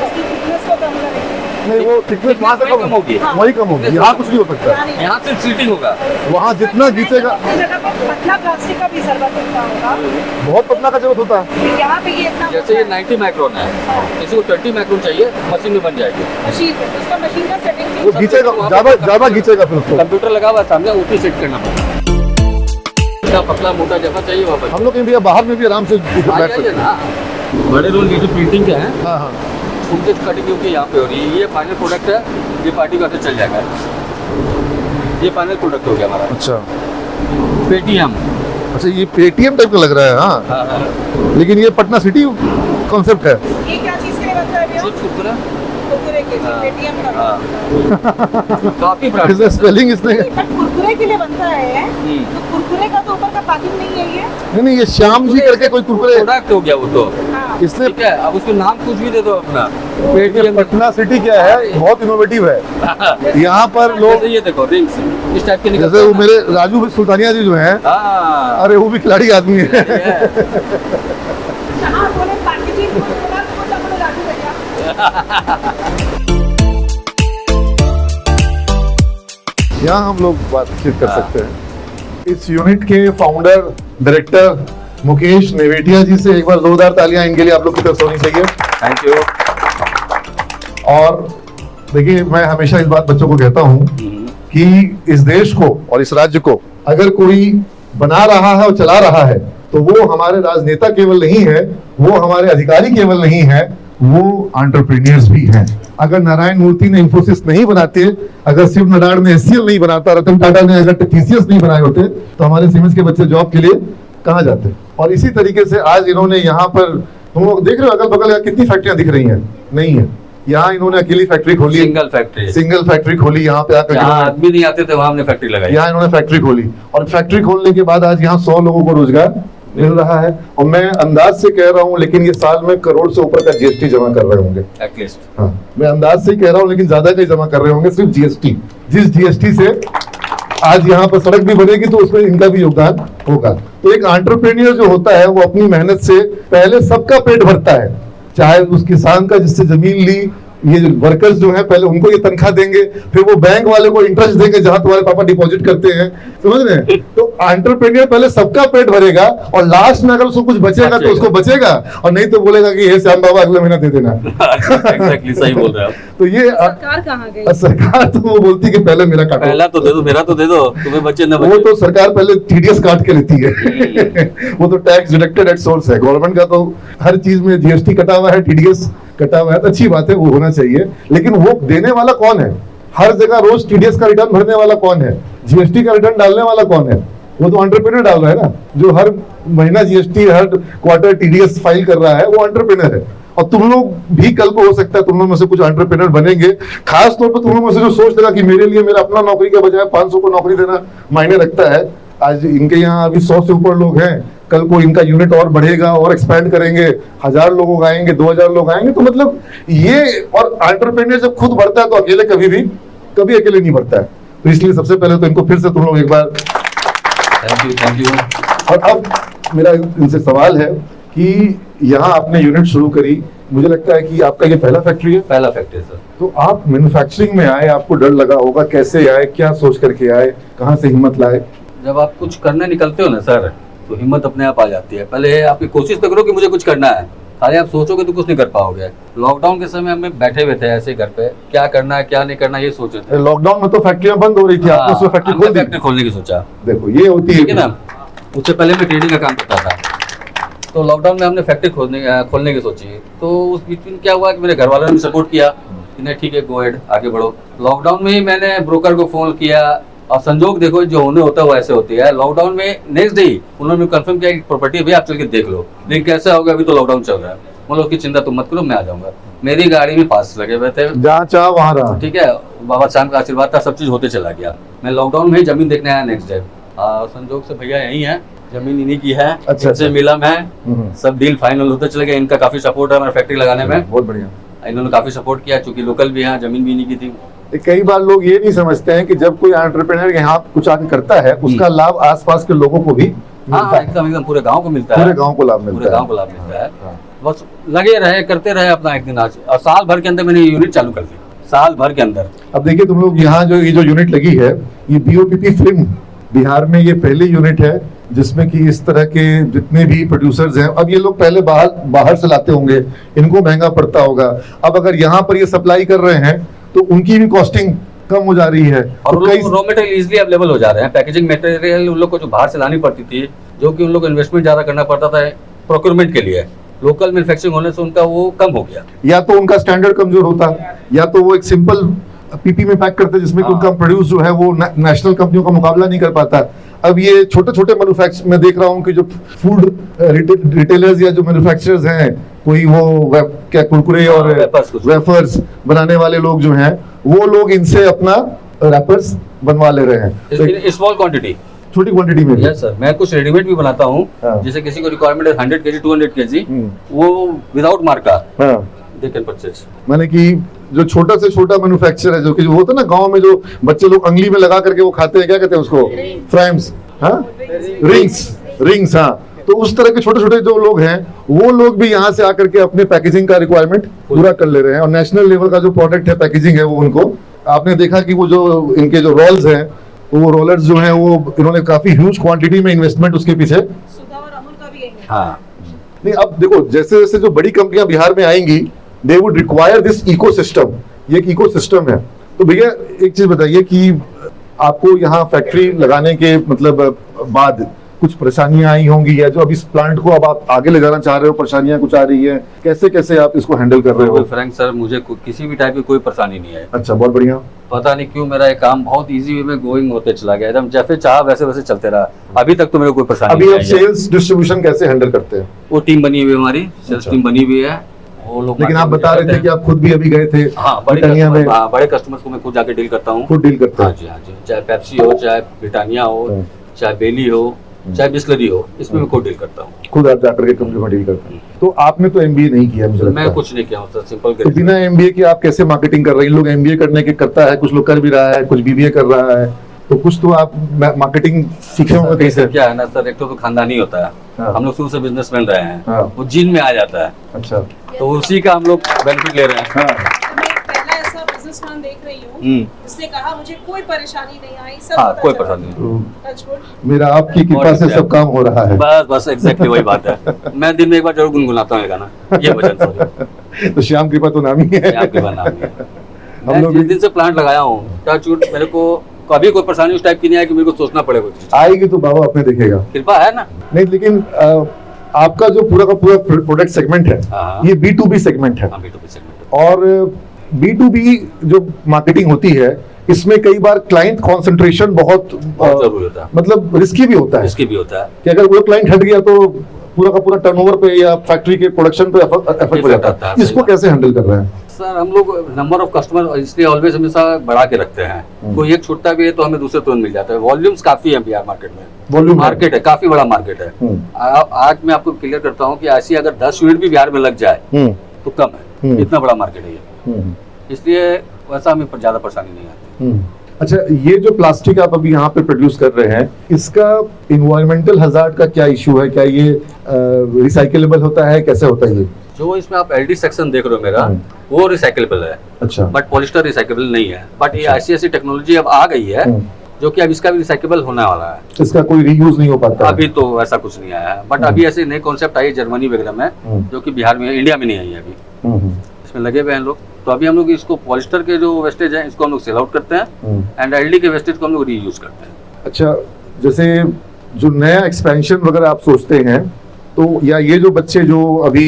उसकी थिकनेस को कम करेंगे। नहीं, वो थिकनेस वहाँ से कम होगी, वही कम होगी, यहाँ कुछ नहीं हो सकता। यहाँ से सीटिंग होगा, वहाँ जितना घींचेगा, अपनी जगह पर पतला प्लास्टिक का भी जरूरत होता होगा, बहुत पतला का जरूरत होता है। यहाँ पे ये इतना जैसे ये 90 माइक्रोन है, किसी को 30 माइक्रोन चाहिए, मशीन में बन जाएगी। मशीन पे उसका मशीन का सेटिंग वो घींचेगा, ज़्यादा घींचेगा फिर उसको। कंप्यूटर लगा हुआ है सामने, उसी सेट करना पड़ेगा। इतना पतला मोटा जैसा चाहिए वहाँ पर हम लोग कहीं भी बाहर में भी आराम से बैठ सकते आइए हैं। ना। बड़े रोल ये जो प्रिंटिंग के हैं, हाँ हाँ, उनके कटिंग क्योंकि यहाँ पे हो रही है। ये फाइनल प्रोडक्ट है, ये पार्टी का चल जाएगा। ये फाइनल प्रोडक्ट हो गया हमारा। अच्छा पेटीएम। अच्छा, ये पेटीएम टाइप का लग रहा है। हाँ, हाँ हाँ, लेकिन ये पटना सिटी कॉन्सेप्ट है। ये क्या चीज़ के लिए बनता है भैया? चिप्स कुरकुरा कुरकुरे के हाँ। पेटीएम का हाँ काफी ब्रांड इसमें स्पेलिंग इसने बट कुरकुरे के लिए बनता है हम्म। तो कुरकुरे का तो ऊपर का पैकिंग नहीं है ये नहीं ये श्याम जी करके कोई कुरकुरे प्रोडक्ट हो गया वो तो हाँ इसने ठीक है अब उसको नाम कुछ भी दे दो अपना पेटीएम पटना सिटी क्या है बहुत इनोवेटिव है यहाँ पर लोग जैसे ये देखो रिंग्स इस टाइप के निकलते जैसे वो हैं ना। मेरे राजू सुल्तानिया जी जो हैं हाँ अरे वो भी खिलाड़ी आदमी है ये है। जहाँ बोले पैकेजिंग को बोला तो बोला बोले राजू भैया यहाँ हम लोग बातचीत कर सकते हैं इस यूनिट के फाउंडर डायरेक्टर मुकेश नेवेटिया जी से एक बार जोरदार तालियां इनके लिए आप लोग की तरफ से होनी चाहिए थैंक यू और देखिए मैं हमेशा इस बात बच्चों को कहता हूँ कि इस देश को और इस राज्य को अगर कोई बना रहा है और चला रहा है तो वो हमारे राजनेता केवल नहीं है वो हमारे अधिकारी केवल नहीं है वो एंटरप्रेन्योर्स भी हैं अगर नारायण मूर्ति ने इंफोसिस नहीं बनाते अगर शिव नारायण ने एचसीएल नहीं बनाता रतन टाटा ने अगर टीसीएस नहीं बनाए होते तो हमारे सीमेंस के बच्चे जॉब के लिए कहाँ जाते और इसी तरीके से आज इन्होंने यहाँ पर तुम लोग देख रहे हो अगल बगल कितनी फैक्ट्रियां दिख रही हैं नहीं है यहाँ इन्होंने अकेली फैक्ट्री खोली सिंगल फैक्ट्री खोली यहाँ पे आकर जहाँ आदमी नहीं आते थे वहाँ हमने फैक्ट्री लगाई यहाँ इन्होंने फैक्ट्री खोली और फैक्ट्री खोलने के बाद आज यहाँ 100 लोगों को रोजगार मिल रहा है और मैं अंदाज से कह रहा हूँ लेकिन ये साल में करोड़ से ऊपर का जीएसटी जमा कर रहे होंगे एटलीस्ट हाँ मैं अंदाज से ही कह रहा हूँ लेकिन ज्यादा का ही जमा कर रहे होंगे सिर्फ जीएसटी जिस जीएसटी से आज यहाँ पर सड़क भी बनेगी तो उसमें इनका भी योगदान होगा तो एक एंटरप्रेन्योर जो होता है वो अपनी मेहनत से पहले सबका पेट भरता है चाहे उस किसान का जिससे जमीन ली ये जो वर्कर्स जो है पहले उनको ये तनख्वाह देंगे फिर वो बैंक वाले को इंटरेस्ट देंगे जहां तुम्हारे पापा डिपॉजिट करते हैं समझ रहे हैं तो एंटरप्रेन्योर पहले सबका पेट भरेगा और लास्ट में अगर उसको कुछ बचेगा तो उसको बचेगा और नहीं तो बोलेगा कि हे श्याम बाबा अगले महीना दे देना एग्जैक्टली सही बोल रहे हो आप। तो ये सरकार कहाँ गई सरकार तो वो बोलती है कि पहले मेरा काटो पहला तो दे दो मेरा तो दे दो तुम्हें बच्चे न वो बच्चे तो सरकार पहले टीडीएस काट के लेती है वो तो टैक्स डिडक्टेड एट सोर्स है गवर्नमेंट का तो हर चीज में जीएसटी कटा हुआ है टीडीएस कटा हुआ है तो अच्छी बात है वो होना चाहिए लेकिन वो देने वाला कौन है हर जगह रोज टीडीएस का रिटर्न भरने वाला कौन है जीएसटी का रिटर्न डालने वाला कौन है वो तो एंटरप्रेन्योर डाल रहा है ना जो हर महीना जीएसटी हर क्वार्टर टीडीएस फाइल कर रहा है वो एंटरप्रेन्योर है और तुम लोग भी कल को हो सकता है तुम लोग में से कुछ एंटरप्रेन्योर बनेंगे खास तौर पर तुम लोग में से जो सोच लगा कि मेरे लिए मेरा अपना नौकरी के बजाय 500 को नौकरी देना मायने रखता है आज इनके यहाँ अभी 100 से ऊपर लोग हैं कल को इनका यूनिट और बढ़ेगा और एक्सपैंड करेंगे 1000 लोग आएंगे 2000 लोग आएंगे तो मतलब ये और एंटरप्रेन्योर जब खुद बढ़ता है तो अकेले कभी अकेले नहीं बढ़ता है तो इसलिए सबसे पहले तो इनको फिर से तुम लोग एक बार थैंक यू और अब मेरा इनसे सवाल है कि यहाँ आपने यूनिट शुरू करी मुझे लगता है कि आपका ये पहला फैक्ट्री है पहला फैक्ट्री सर तो आप मैन्युफैक्चरिंग में आए आपको डर लगा होगा कैसे आए क्या सोच करके आए कहाँ से हिम्मत लाए जब आप कुछ करने निकलते हो ना सर तो हिम्मत अपने आप आ जाती है पहले आपकी कोशिश तो करो कि मुझे कुछ करना है खाली आप सोचोगे तो कुछ नहीं कर पाओगे लॉकडाउन के समय हम बैठे हुए थे ऐसे घर पे क्या करना है क्या नहीं करना ये सोच रहे थे लॉकडाउन में तो फैक्ट्रियां बंद हो रही थी आपने उसमें फैक्ट्री खोल दी फैक्ट्री खोलने की सोचा देखो ये होती ठीक है है ना उससे पहले मैं ट्रेडिंग का काम करता था तो लॉकडाउन में हमने फैक्ट्री खोलने की सोची तो उस बीच में क्या हुआ कि मेरे घर वालों ने सपोर्ट किया कि नहीं ठीक है गो हेड आगे बढ़ो लॉकडाउन में ही मैंने ब्रोकर को फोन किया और संजोग देखो जो होने होता है वो ऐसे होती है लॉकडाउन में नेक्स्ट डे उन्होंने कंफर्म किया कि प्रॉपर्टी भी आप चल के देख लो लेकिन कैसे होगा अभी तो लॉकडाउन चल रहा है मतलब उसकी चिंता तुम मत करो मैं आ जाऊंगा मेरी गाड़ी में पास लगे हुए थे जहाँ चाह वहाँ रहा ठीक है बाबा शाम का आशीर्वाद था सब चीज होते चला गया मैं लॉकडाउन में ही जमीन देखने आया नेक्स्ट डे संजोग से भैया यही है जमीन इन्हीं की है अच्छा, इनसे मिला मैं सब डील फाइनल होते चले गए इनका काफी सपोर्ट है हमारे फैक्ट्री लगाने में बहुत बढ़िया इन्होंने काफी सपोर्ट किया चूंकि लोकल भी है जमीन भी इन्हीं की थी कई बार लोग ये नहीं समझते हैं कि जब कोई एंटरप्रेन्योर यहाँ कुछ आगे करता है उसका लाभ आसपास के लोगों को भी मिलता हाँ है एकदम एकदम पूरे गांव को मिलता है पूरे गांव को लाभ पूरे मिलता गांव है को लाभ मिलता है बस लगे रहे करते रहे अपना एक दिन आज और साल भर के अंदर मैंने यूनिट चालू कर दी साल भर के अंदर अब देखिए तुम लोग यहाँ जो ये जो यूनिट लगी है ये बीओपीपी फिल्म बिहार में ये पहली यूनिट है जिसमें कि इस तरह के जितने भी प्रोड्यूसर्स हैं अब ये लोग पहले बाहर से लाते होंगे इनको महंगा पड़ता होगा अब अगर यहाँ पर ये सप्लाई कर रहे हैं तो उनकी भी कॉस्टिंग कम हो जा रही है और तो उन कई लोग रॉ मटेरियल इजीली अवेलेबल हो जा रहे हैं पैकेजिंग मटेरियल उन लोग को जो बाहर से लानी पड़ती थी जो कि उन लोग को इन्वेस्टमेंट ज्यादा करना पड़ता था प्रोक्योरमेंट के लिए लोकल मैन्युफैक्चरिंग होने से उनका वो कम हो गया या तो उनका स्टैंडर्ड कमजोर होता या तो वो एक सिंपल पीपी में पैक करते जिसमें कि उनका प्रोड्यूस जो है वो नेशनल कंपनियों का मुकाबला नहीं कर पाता अब ये छोटे छोटे मैन्युफैक्चर मैं देख रहा हूँ कि जो फूड रिटेलर्स या जो मैन्युफैक्चरर्स हैं कोई वो क्या कुरकुरे और हाँ, वेफर्स कुछ। वेफर्स बनाने वाले लोग जो हैं वो लोग इनसे अपना रैपर्स बनवा ले रहे हैं तो स्मॉल क्वांटिटी। छोटी क्वांटिटी में भी। यस सर, मैं कुछ रेडीमेड भी बनाता हूँ। हाँ। जैसे किसी को रिक्वायरमेंट है 100 kg 200 kg, वो विदाउट मार्का हाँ दे कैन परचेज। माने कि जो छोटा से छोटा मैन्युफैक्चर है जो कि होता है ना गांव में जो बच्चे लोग अंगली में लगा करके वो खाते हैं, क्या कहते हैं उसको, फ्राइम्स, हाँ रिंग्स, हाँ। तो उस तरह के छोटे छोटे जो लोग हैं वो लोग भी यहाँ से आकर के अपने पैकेजिंग का रिक्वायरमेंट पूरा कर ले रहे हैं और नेशनल लेवल का जो प्रोडक्ट है पैकेजिंग है वो उनको, आपने देखा कि वो जो इनके जो रोल्स हैं वो रोलर्स जो हैं वो इन्होंने काफी ह्यूज क्वांटिटी में इन्वेस्टमेंट उसके पीछे। सुधा और अमूल का भी यही है। हाँ, नहीं अब देखो जैसे जैसे जो बड़ी कंपनियां बिहार में आएंगी they would require this ecosystem, ये एक इकोसिस्टम है। तो भैया एक चीज बताइए कि आपको यहाँ फैक्ट्री लगाने के मतलब बाद कुछ परेशानियां आई होंगी या जो अब इस प्लांट को अब आप आगे ले जाना चाह रहे हो परेशानियां कुछ आ रही है, कैसे कैसे आप इसको हैंडल कर रहे हो? फ्रैंक सर, मुझे किसी भी टाइप की कोई परेशानी नहीं है। अच्छा, बहुत बढ़िया। पता नहीं क्यों मेरा ये काम बहुत इजी वे में गोइंग होते चला गया, एकदम जैसे चाह वैसे वैसे चलते रहा। अभी तक तो मेरे कोई परेशानी अभी नहीं आप आई है। सेल्स डिस्ट्रीब्यूशन कैसे हैंडल करते हैं? वो टीम बनी हुई है, हमारी सेल्स अच्छा। टीम बनी हुई है। वो लोग लेकिन आप बता रहे थे कि आप खुद भी अभी गए थे हाँ, ब्रिटानिया में, बड़े कस्टमर्स को मैं खुद जाके डील करता हूँ। खुद डील करते हाँ हैं। जी, हाँ जी, चाहे पेप्सी हो, चाहे ब्रिटानिया हो, हाँ। चाहे बेली हो, चाहे बिस्लरी हो, इसमें मैं खुद डील करता हूँ। खुद आप जाकर के कंपनी में डील करते हैं। तो आपने तो एमबीए नहीं किया मुझे लगता मैं है। कुछ नहीं किया हूँ सर, सिंपल तो बिना एमबीए के आप कैसे मार्केटिंग कर रहे हैं? लोग एमबीए करने के करता है, कुछ लोग कर भी रहा है, कुछ बीबीए कर रहा है, तो कुछ तो आप मार्केटिंग सीखे होंगे कहीं से। क्या है ना सर, एक तो खानदानी होता है, हाँ। हम लोग शुरू से बिजनेसमैन रहे हैं, हाँ। वो जीन में आ जाता है, अच्छा, तो उसी का हम लोग बेनिफिट ले रहे हैं। हाँ। मैं एक पहला ऐसा बिजनेसमैन देख रही हूँ जिसने कहा मुझे कोई परेशानी नहीं आई, सब हाँ, पता कोई चला। परेशानी नहीं। तो Touch wood। मेरा आपकी कृपा से सब काम हो रहा है। बस एग्जैक्टली वही बात है। मैं दिन में एक बार जरूर गुनगुनाता हूँ ये गाना, ये भजन सॉरी, तो श्याम कृपा तो नाम ही है। आपके नाम है। हम मैं लोग जिस भी- दिन से प्लांट लगाया हूँ, टच वुड, मेरे को कभी कोई परेशानी उस टाइप की नहीं आई कि मेरे को सोचना पड़े कुछ। आएगी तो बाबा अपने देखेगा। कृपा है ना। नहीं लेकिन आपका जो पूरा का पूरा प्रोडक्ट सेगमेंट है हाँ। ये B2B सेगमेंट है हाँ, B2B सेगमेंट। और B2B जो मार्केटिंग होती है इसमें कई बार क्लाइंट कंसंट्रेशन बहुत बहुत जरूरी होता है, मतलब रिस्की भी होता है इसकी भी होता है। कि अगर वो क्लाइंट हट गया तो पूरा का पूरा टर्नओवर पे या फैक्ट्री के प्रोडक्शन पे इफेक्ट पड़ Effect आता जाता है, है। इसको सही कैसे हैंडल कर रहे हैं? सर हम लोग नंबर ऑफ कस्टमर इसलिए ऑलवेज हमेशा बढ़ा के रखते हैं। कोई एक छूटता भी है तो हमें दूसरे तुरंत मिल जाता है। वॉल्यूम्स काफी है बिहार मार्केट में, वॉल्यूम मार्केट है, काफी बड़ा मार्केट है। आज मैं आपको क्लियर करता हूँ कि ऐसी अगर 10 यूनिट भी बिहार में लग जाए तो कम है, इतना बड़ा मार्केट है ये, इसलिए वैसा हमें ज्यादा परेशानी नहीं आती। अच्छा, ये जो प्लास्टिक आप अभी यहाँ पे प्रोड्यूस कर रहे हैं इसका इन्वायरमेंटल हजार्ड का क्या इशू है? क्या ये रिसाइकेलेबल होता है, कैसे होता है ये? जो इसमें आप एलडी सेक्शन देख रहे हो मेरा, वो रिसाइकेबल है, अच्छा, बट पॉलिस्टर रिसाइकेबल नहीं है। बट ये ऐसी टेक्नोलॉजी अब आ गई है जो कि अब इसका भी रिसाइकेबल होने वाला है। इसका कोई रीयूज नहीं हो पाता है। अभी तो ऐसा कुछ नहीं आया है, बट अभी ऐसे नए कॉन्सेप्ट आई है जर्मनी वगैरह में, जो कि बिहार में, इंडिया में नहीं आई है अभी। इसमें लगे हुए हैं लोग, तो अभी हम लोग इसको पॉलिस्टर के जो वेस्टेज है इसको हम लोग सेल आउट करते हैं एंड एलडी के वेस्टेज को हम लोग रीयूज करते हैं। अच्छा, जैसे जो नया एक्सपेंशन वगैरह आप सोचते हैं तो या ये जो बच्चे जो अभी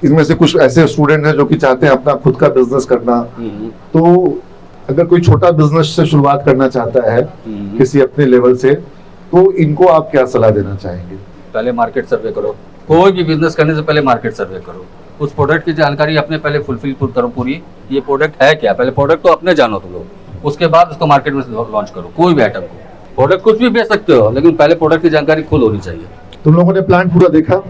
इनमें से कुछ ऐसे स्टूडेंट हैं जो कि चाहते हैं अपना खुद का बिजनेस करना, तो अगर कोई छोटा बिजनेस से शुरुआत करना चाहता है किसी अपने लेवल से, तो इनको आप क्या सलाह देना चाहेंगे? पहले मार्केट सर्वे करो, कोई भी बिजनेस करने से पहले मार्केट सर्वे करो, उस प्रोडक्ट की जानकारी अपने पहले फुलफिल करो पूरी, ये प्रोडक्ट है क्या, पहले प्रोडक्ट तो अपने जानो तुम लोग, उसके बाद उसको मार्केट में लॉन्च करो। कोई भी आइटम को, प्रोडक्ट कुछ भी बेच सकते हो, लेकिन पहले प्रोडक्ट की जानकारी खुद होनी चाहिए। तुम लोगों ने प्लांट पूरा देखा,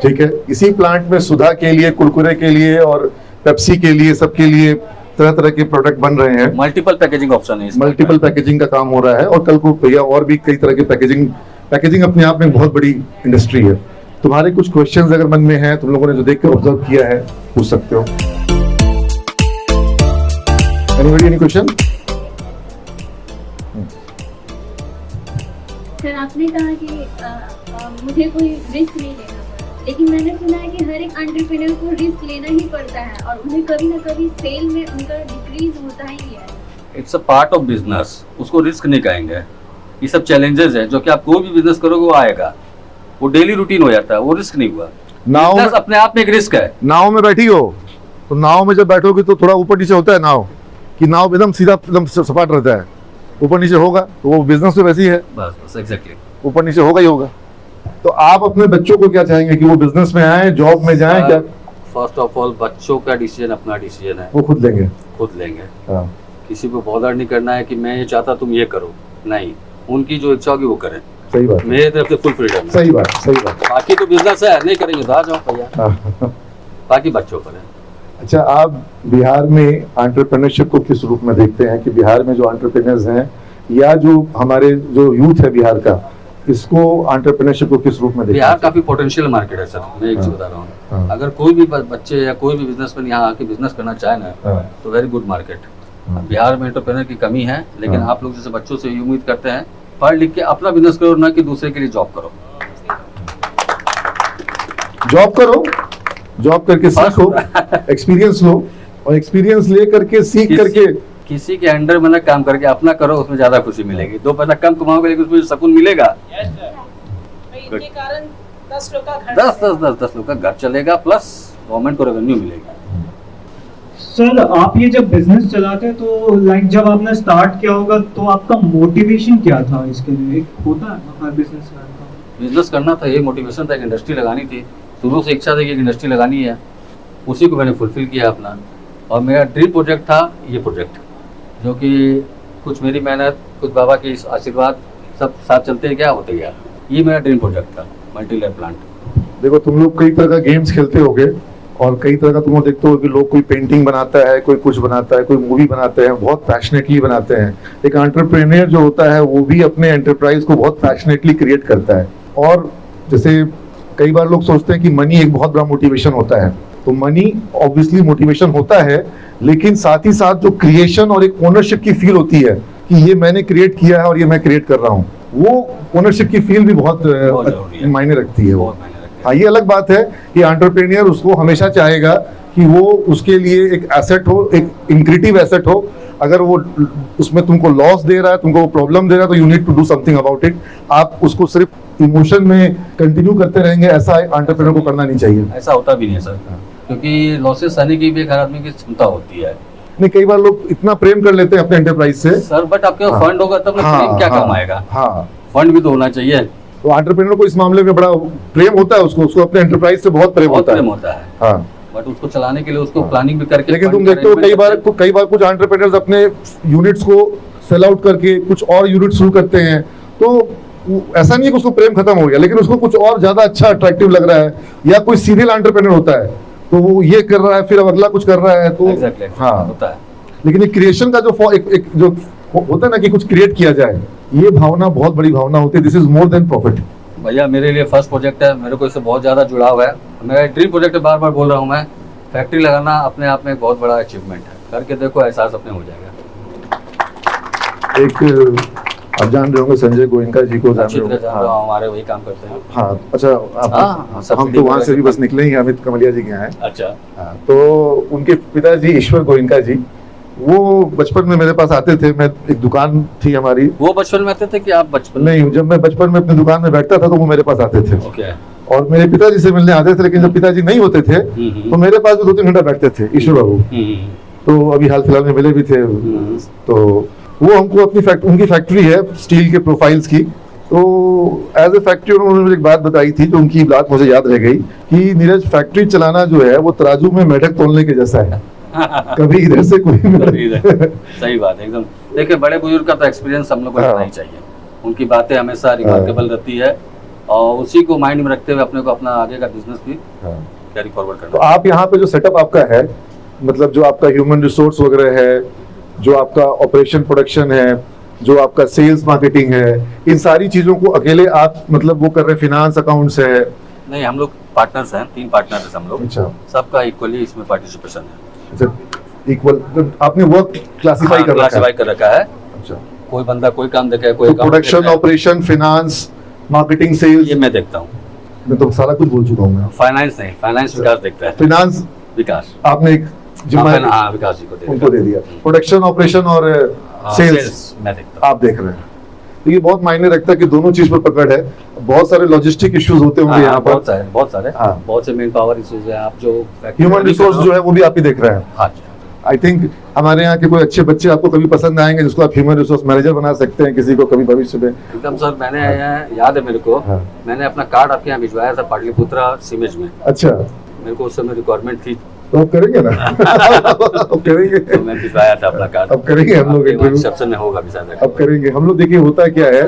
ठीक है? इसी प्लांट में सुधा के लिए, कुरकुरे के लिए और पेप्सी के लिए, सबके लिए तरह तरह के प्रोडक्ट बन रहे हैं। मल्टीपल पैकेजिंग ऑप्शन है इसमें। मल्टीपल पैकेजिंग का काम हो रहा है और कल को भैया और भी कई तरह के पैकेजिंग अपने आप में बहुत बड़ी इंडस्ट्री है। तुम्हारे कुछ क्वेश्चंस अगर मन में हैं, तुम लोगों ने जो देख कर ऑब्जर्व किया है, पूछ सकते हो। Anybody, any question? सर आपने कहा कि मुझे कोई रिस्क नहीं लेना पड़ा, लेकिन मैंने सुना है कि हर एक एंटरप्रेन्योर को रिस्क लेना ही पड़ता है और उन्हें कभी ना कभी सेल में उनका डिक्रीज होता ही है। It's a part of business, उसको रिस्क नहीं कहेंगे। ये सब चैलेंजेस है जो कि आप कोई भी बिजनेस करोगे वो आएगा, वो डेली रूटीन हो जाता है, वो रिस्क नहीं हुआ। नाव बिजनेस अपने आप में एक रिस्क है। नाव में बैठी हो तो नाव में जब बैठोगे तो थोड़ा ऊपर नीचे होता है नाव कि नाव एकदम सीधा एकदम सपाट रहता है, ऊपर नीचे होगा तो वो बिजनेस तो वैसे ही है, बस एग्जैक्टली। ऊपर नीचे होगा ही होगा। तो आप अपने बच्चों को क्या चाहेंगे कि वो बिजनेस में आए, जॉब में जाएं, क्या फर्स्ट ऑफ ऑल बच्चों का डिसीजन अपना डिसीजन है, वो खुद लेंगे? खुद लेंगे। हाँ, किसी को बॉदर नहीं करना है कि मैं ये चाहता तुम ये करो, नहीं, उनकी जो इच्छा होगी वो करें। सही बात, मेरे तरफ से फुल फ्रीडम है। सही बात, सही बात। बाकी तो बिजनेस है, नहीं करेंगे तो आ जाओ भैया, हाँ। बाकी बच्चों पर है। अच्छा, आप बिहार में एंटरप्रेन्योरशिप को किस रूप में देखते हैं कि बिहार में जो एंटरप्रेन्योर्स हैं या जो हमारे जो यूथ है बिहार का, इसको एंटरप्रेन्योरशिप को किस रूप में देखते बिहार हैं? काफी पोटेंशियल मार्केट है सर, मैं एक चीज बता रहा हाँ। हूँ। अगर कोई भी बच्चे या कोई भी बिजनेसमैन यहाँ आके बिजनेस करना चाहे ना, हाँ। तो वेरी गुड मार्केट। हाँ। बिहार में एंटरप्रेन्योर की कमी है, लेकिन हाँ। आप लोग जैसे बच्चों से ये उम्मीद करते हैं पढ़ लिख के अपना बिजनेस करो, ना कि दूसरे के लिए जॉब करो। जॉब करो, जॉब करके सीखो, एक्सपीरियंस लो, और एक्सपीरियंस ले करके सीख किसी- करके किसी के अंडर में ना काम करके अपना करो, उसमें ज्यादा खुशी मिलेगी। 2 पैसा कम कमाओगे लेकिन उसमें सुकून मिलेगा। भाई, इनके कारण 10 लोग का घर 10 लोग का घर चलेगा, प्लस गवर्नमेंट को रेवेन्यू मिलेगा। सर आप ये जब बिजनेस चलाते हैं तो लाइक जब आपने स्टार्ट किया होगा तो आपका मोटिवेशन क्या था इसके लिए? एक होता है हर बिजनेसमैन का। बिजनेस करना था, ये मोटिवेशन था, एक इंडस्ट्री लगानी थी। शुरू से इच्छा थी कि एक इंडस्ट्री लगानी है, उसी को मैंने फुलफिल किया अपना। और मेरा ड्रीम प्रोजेक्ट था ये प्रोजेक्ट, जो कि कुछ मेरी मेहनत, कुछ बाबा के आशीर्वाद सब साथ चलते गया, होते गया। ये मेरा ड्रीम प्रोजेक्ट था, मल्टी लेयर प्लांट। देखो, तुम लोग कई तरह का गेम्स खेलते होगे और कई तरह का तुम लोग देखते हो कि लोग कोई पेंटिंग बनाता है, कोई कुछ बनाता है, कोई मूवी बनाते हैं, बहुत पैशनेटली बनाते हैं। एक एंटरप्रेन्योर जो होता है वो भी अपने एंटरप्राइज को बहुत पैशनेटली क्रिएट करता है। और जैसे कई बार लोग सोचते हैं कि मनी एक बहुत बड़ा मोटिवेशन होता है, तो मनी ऑब्वियसली मोटिवेशन होता है, लेकिन साथ ही साथ जो क्रिएशन और एक ओनरशिप की फील होती है कि ये मैंने क्रिएट किया है और ये मैं क्रिएट कर रहा हूँ, वो ओनरशिप की फील भी बहुत जरूरी है। मायने रखती है। वो बहुत मायने रखती है। हाँ, ये अलग बात है कि एंटरप्रेन्योर उसको हमेशा चाहेगा कि वो उसके लिए एक एसेट हो, एक इंक्रिएटिव एसेट हो। अगर वो उसमें तुमको लॉस दे रहा है, तुमको प्रॉब्लम दे रहा है, तो you need to do something about it. आप उसको सिर्फ इमोशन में कंटिन्यू करते रहेंगे, ऐसा एंटरप्रेन्योर को करना नहीं चाहिए। ऐसा होता भी नहीं है सर, क्योंकि लॉसेस सहने की भी एक हर आदमी की क्षमता होती है नहीं, कई बार लोग इतना प्रेम कर लेते हैं अपने एंटरप्राइज से। सर, बट आपके हाँ। फंड होगा तब ना, प्रेम क्या काम आएगा? हाँ, फंड भी तो होना चाहिए। तो एंटरप्रेन्योर को इस मामले में बड़ा प्रेम होता है, उसको अपने एंटरप्राइज से बहुत प्रेम बहुत होता प्रेम है। होता है, हाँ, बट उसको चलाने के लिए उसको प्लानिंग भी करके, लेकिन तुम fund देखते हो arrangement कई बार कुछ एंटरप्रेन्योर्स अपने यूनिट्स को सेल आउट करके कुछ और यूनिट शुरू करते हैं। तो ऐसा नहीं है कि उसको प्रेम खत्म हो गया, लेकिन उसको कुछ और ज्यादा अच्छा अट्रैक्टिव लग रहा है। या कोई सीरियल एंटरप्रेन्योर होता है तो वो ये कर रहा है, फिर अब अगला कुछ कर रहा है, तो Exactly, हाँ होता है। लेकिन एक क्रिएशन का जो एक जो होता है ना कि कुछ क्रिएट किया जाए, ये भावना बहुत बड़ी भावना होती है। This is more than profit. भैया मेरे लिए फर्स्ट प्रोजेक्ट है, मेरे को इससे बहुत ज़्यादा जुड़ाव है। मेरा ड्रीम प्रोजेक्ट है, बार बार बोल रहा हूँ मैं। फैक्ट्री लगाना अपने आप में एक बहुत बड़ा अचीवमेंट है, करके देखो, एहसास अपने हो जाएगा। एक आप जान रहे होंगे संजय गोयनका जी को, जान अच्छी रहे तरह होंगे? जान रहा हूँ, हमारे वही काम करते हैं। हाँ, अच्छा, हाँ, सब हम तो वहाँ से भी बस निकले ही, अमित कमलिया जी के यहाँ हैं। अच्छा, हाँ, तो उनके पिताजी ईश्वर गोयनका जी, वो बचपन में मेरे पास आते थे। मैं एक दुकान थी हमारी, वो बचपन में आते थे कि आप बचपन में? नहीं, जब मैं बचपन में अपनी दुकान में बैठता था तो वो मेरे पास आते थे ओके। और मेरे पिताजी से मिलने आते थे। लेकिन जब पिताजी नहीं होते थे तो मेरे पास भी 2-3 घंटा बैठते थे ईश्वर बाबू। तो अभी हाल फिलहाल में मिले भी थे। तो वो हमको अपनी उनकी फैक्ट्री है स्टील के प्रोफाइल्स की। तो एज ए फैक्ट्री उन्होंने मुझे एक बात बताई थी, जो उनकी बात मुझे याद रह गई कि नीरज, फैक्ट्री चलाना जो है वो तराजू में मेढक तोलने के जैसा है। कभी इधर से कोई सही बात है एकदम। देखिए, बड़े बुजुर्ग का तो एक्सपीरियंस हम लोग को लेना ही चाहिए। उनकी बातें हमेशा रिमार्केबल रहती है, और उसी को माइंड में रखते हुए अपने को अपना आगे का बिजनेस भी कैरी फॉरवर्ड तो करना। आप यहाँ पे जो सेटअप आपका है, मतलब जो आपका ह्यूमन रिसोर्स वगैरह है, जो आपका ऑपरेशन प्रोडक्शन है, जो आपका सेल्स मार्केटिंग है, इन सारी चीजों को अकेले आप मतलब वो कर रहे हैं, फिनांस अकाउंट्स है? नहीं, हम लोग पार्टनर्स हैं, 3 पार्टनर्स हम लोग। अच्छा, सबका इक्वली इसमें पार्टिसिपेशन है। इक्वल आपने वर्क क्लासिफाई कर रखा है। अच्छा, कोई बंदा कोई काम देखे, कोई तो account प्रोडक्शन, देखे, ऑपरेशन, फिनांस, मार्केटिंग, सेल्स, ये मैं देखता हूँ। मैं तो सारा कुछ बोल चुका हूँ मैं। फाइनेंस नहीं, फाइनेंस विकास देखता है। फिनांस विकास आपने एक जिम्मा हाँ, विकास जी को उनको दे दिया। प्रोडक्शन, ऑपरेशन और सेल्स मैं देखता आप देख रहे हैं। तो ये बहुत मायने रखता है कि दोनों चीज पर पकड़ है। बहुत सारे लॉजिस्टिक इश्यूज होते हूँ। होंगे यहाँ पर, बहुत सारे हाँ। बहुत से मेन पावर इश्यूज है। आप जो ह्यूमन रिसोर्स जो है वो भी आप ही देख रहे हैं। हाँ जी। आई थिंक हमारे यहाँ के कोई अच्छे बच्चे आपको कभी पसंद आएंगे जिसको आप ह्यूमन रिसोर्स मैनेजर बना सकते हैं किसी को कभी भविष्य में। एकदम सर, मैंने याद है मेरे को, हाँ। मैंने अपना कार्ड आपके यहाँ भिजवाया था पाटलिपुत्रा सीमेज में। अच्छा, मेरे को उस समय रिक्वायरमेंट थी, तो आप करेंगे ना? अब करेंगे, तो मैं भिजवाया था अपना कार्ड। अब करेंगे हम लोग इंटरव्यू, रिसेप्शन में होगा भी शायद। अब करेंगे हम लोग। देखिए होता क्या है,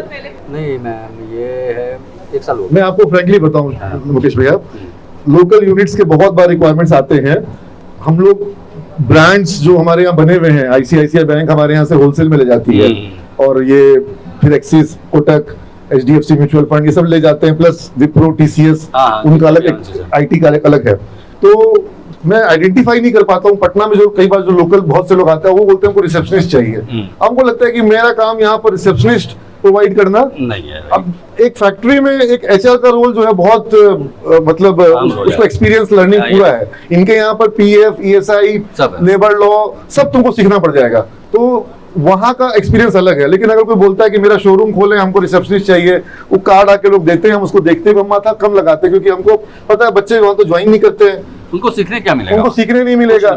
नहीं मैम, ये है 1 साल हो मैं आपको फ्रैंकली बताऊं मुकेश भैया, लोकल यूनिट्स के बहुत बार रिक्वायरमेंट्स आते हैं। हम लोग ब्रांड्स जो हमारे यहाँ बने हुए हैं, आईसीआईसीआई बैंक हमारे यहाँ से होलसेल में ले जाती है, और ये फिर axis, Kotak, HDFC mutual fund, ये सब ले जाते हैं, प्लस विप्रो, टीसीएस, उनका अलग, आईटी का अलग है। तो मैं आइडेंटिफाई नहीं कर पाता हूँ। पटना में जो कई बार जो लोकल बहुत से लोग आते हैं वो बोलते हैं हमको रिसेप्शनिस्ट चाहिए। हमको लगता है कि मेरा काम यहाँ पर रिसेप्शनिस्ट प्रोवाइड करना नहीं है। अब एक फैक्ट्री में एक एचआर का रोल जो है बहुत मतलब उसको एक्सपीरियंस लर्निंग पूरा है। इनके यहाँ पर पीएफ, ईएसआई, लेबर लॉ सब तुमको सीखना पड़ जाएगा, तो वहाँ का एक्सपीरियंस अलग है। लेकिन अगर कोई बोलता है कि मेरा शोरूम खोले, हमको रिसेप्शनिस्ट चाहिए, वो कार्ड आके लोग देते हैं, हम उसको देखते हुए हम माथा कम लगाते हैं, क्योंकि हमको पता है बच्चे वहाँ तो ज्वाइन नहीं करते हैं, उनको सीखने क्या मिलेगा, उनको सीखने नहीं मिलेगा।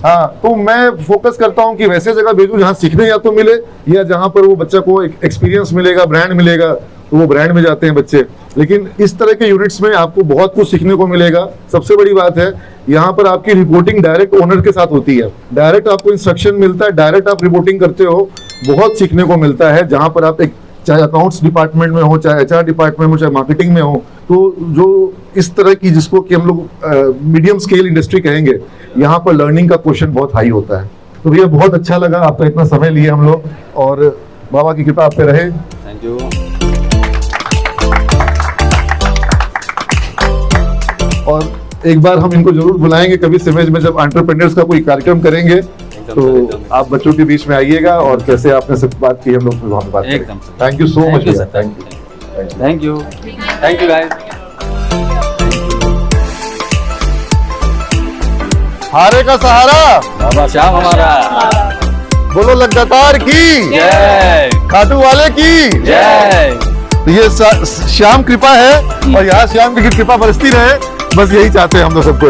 हाँ, तो मैं फोकस करता हूँ कि वैसे जगह भेजूं जहाँ सीखने या तो मिले, या जहाँ पर वो बच्चा को एक एक्सपीरियंस मिलेगा, ब्रांड मिलेगा, तो वो ब्रांड में जाते हैं बच्चे। लेकिन इस तरह के यूनिट्स में आपको बहुत कुछ सीखने को मिलेगा। सबसे बड़ी बात है यहाँ पर आपकी रिपोर्टिंग डायरेक्ट ओनर के साथ होती है, डायरेक्ट आपको इंस्ट्रक्शन मिलता है, डायरेक्ट आप रिपोर्टिंग करते हो, बहुत सीखने को मिलता है। जहाँ पर आप एक चाहे अकाउंट्स डिपार्टमेंट में हो, चाहे एचआर डिपार्टमेंट में हो, चाहे मार्केटिंग में हो, तो जो इस तरह की जिसको कि हम लोग मीडियम स्केल इंडस्ट्री कहेंगे, यहाँ पर लर्निंग का क्वेश्चन बहुत हाई होता है। तो भैया बहुत अच्छा लगा आपका इतना समय लिए हम लोग, और बाबा की कृपा आप पे रहे। Thank you. और एक बार हम इनको जरूर बुलाएंगे कभी सिमेज में, जब एंटरप्रेन्योर्स का कोई कार्यक्रम करेंगे तो आप बच्चों के बीच में आइएगा, और कैसे आपने सब बात की हम लोग वहाँ पे बात करेंगे। Thank you so much sir, thank you guys. हारे का सहारा बाबा श्याम हमारा, बोलो लगातार की जय, खाटू वाले की जय। तो ये श्याम कृपा है, और यहाँ श्याम की कृपा बरसती रहे, बस यही चाहते हैं हम लोग सबको।